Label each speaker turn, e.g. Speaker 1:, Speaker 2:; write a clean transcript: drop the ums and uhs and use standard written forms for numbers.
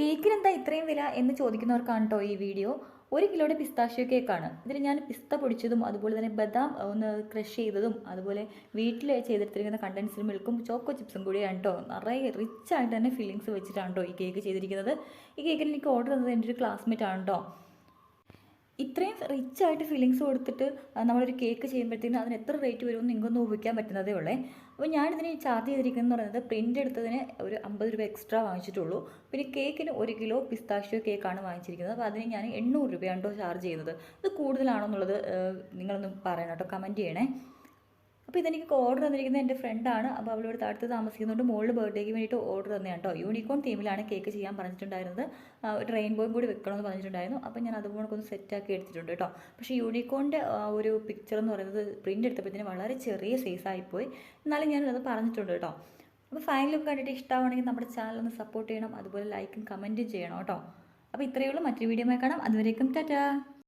Speaker 1: കേക്കിന് എന്താ ഇത്രയും വില എന്ന് ചോദിക്കുന്നവർക്കാണ് കേട്ടോ ഈ വീഡിയോ. 1 കിലോയുടെ പിസ്താഷ്യോ കേക്കാണ്. ഇതിൽ ഞാൻ പിസ്ത പൊടിച്ചതും അതുപോലെ തന്നെ ബദാം ഒന്ന് ക്രഷ് ചെയ്തതും അതുപോലെ വീട്ടിൽ ചെയ്തെടുത്തിരിക്കുന്ന കണ്ടൻസ്ഡ് മിൽക്കും ചോക്കോ ചിപ്സും കൂടിയാണ് കേട്ടോ. നിറയെ റിച്ച് ആയിട്ട് തന്നെ ഫില്ലിങ്സ് വെച്ചിട്ടാണ് കേട്ടോ ഈ കേക്ക് ചെയ്തിരിക്കുന്നത്. ഈ കേക്കിന് എനിക്ക് ഓർഡർ തന്നത് എൻ്റെ ഒരു ക്ലാസ്മേറ്റ് ആണ് കേട്ടോ. ഇത്രയും റിച്ച് ആയിട്ട് ഫില്ലിങ്സ് കൊടുത്തിട്ട് നമ്മളൊരു കേക്ക് ചെയ്യുമ്പോഴത്തേക്കും അതിന് എത്ര റേറ്റ് വരുമെന്ന് നിങ്ങൾക്കൊന്ന് ഊഹിക്കാൻ പറ്റുന്നതേ ഉള്ളേ. അപ്പോൾ ഞാനിതിന് ചാർജ് ചെയ്തിരിക്കുന്നതെന്ന് പറയുന്നത് പ്രിൻ്റ് എടുത്തതിന് ഒരു 50 രൂപ എക്സ്ട്രാ വാങ്ങിച്ചിട്ടുള്ളൂ. പിന്നെ കേക്കിന് 1 കിലോ പിസ്താഷ്യോ കേക്കാണ് വാങ്ങിച്ചിരിക്കുന്നത്. അപ്പോൾ അതിന് ഞാൻ 800 രൂപയാണ് കേട്ടോ ചാർജ് ചെയ്യുന്നത്. ഇത് കൂടുതലാണോ എന്നുള്ളത് നിങ്ങളൊന്ന് പറയണം കേട്ടോ, കമൻറ്റ് ചെയ്യണേ. അപ്പോൾ ഇതെനിക്ക് ഓർഡർ തന്നിരിക്കുന്നത് എൻ്റെ ഫ്രണ്ടാണ്. അപ്പോൾ അവളിവിടെ അടുത്ത് താമസിക്കുന്നതുകൊണ്ട് മോളുടെ ബർത്ത്ഡേക്ക് വേണ്ടിയിട്ട് ഓർഡർ തന്നെയാണ് കേട്ടോ. യൂണിക്കോൺ തീമിലാണ് കേക്ക് ചെയ്യാൻ പറഞ്ഞിട്ടുണ്ടായിരുന്നത്. ഒരു റെയിൻബോയും കൂടി വെക്കണമെന്ന് പറഞ്ഞിട്ടുണ്ടായിരുന്നു. അപ്പോൾ ഞാൻ അതുപോലെ ഒന്ന് സെറ്റാക്കി എടുത്തിട്ടുണ്ട് കേട്ടോ. പക്ഷേ യൂണിക്കോണിൻ്റെ ഒരു പിക്ചർ എന്ന് പറയുന്നത് പ്രിൻ്റ് എടുത്തപ്പോഴത്തേന് വളരെ ചെറിയ സൈസായിപ്പോയി. എന്നാലും ഞാനത് പറഞ്ഞിട്ടുണ്ട് കേട്ടോ. അപ്പോൾ ഫൈനൽ ലുക്ക് കണ്ടിട്ട് ഇഷ്ടമാണെങ്കിൽ നമ്മുടെ ചാനൽ ഒന്ന് സപ്പോർട്ട് ചെയ്യണം. അതുപോലെ ലൈക്കും കമൻറ്റും ചെയ്യണം കേട്ടോ. അപ്പോൾ ഇത്രയേ ഉള്ളൂ. മറ്റൊരു വീഡിയോ കാണാം. അതുവരേക്കും ടാറ്റാ.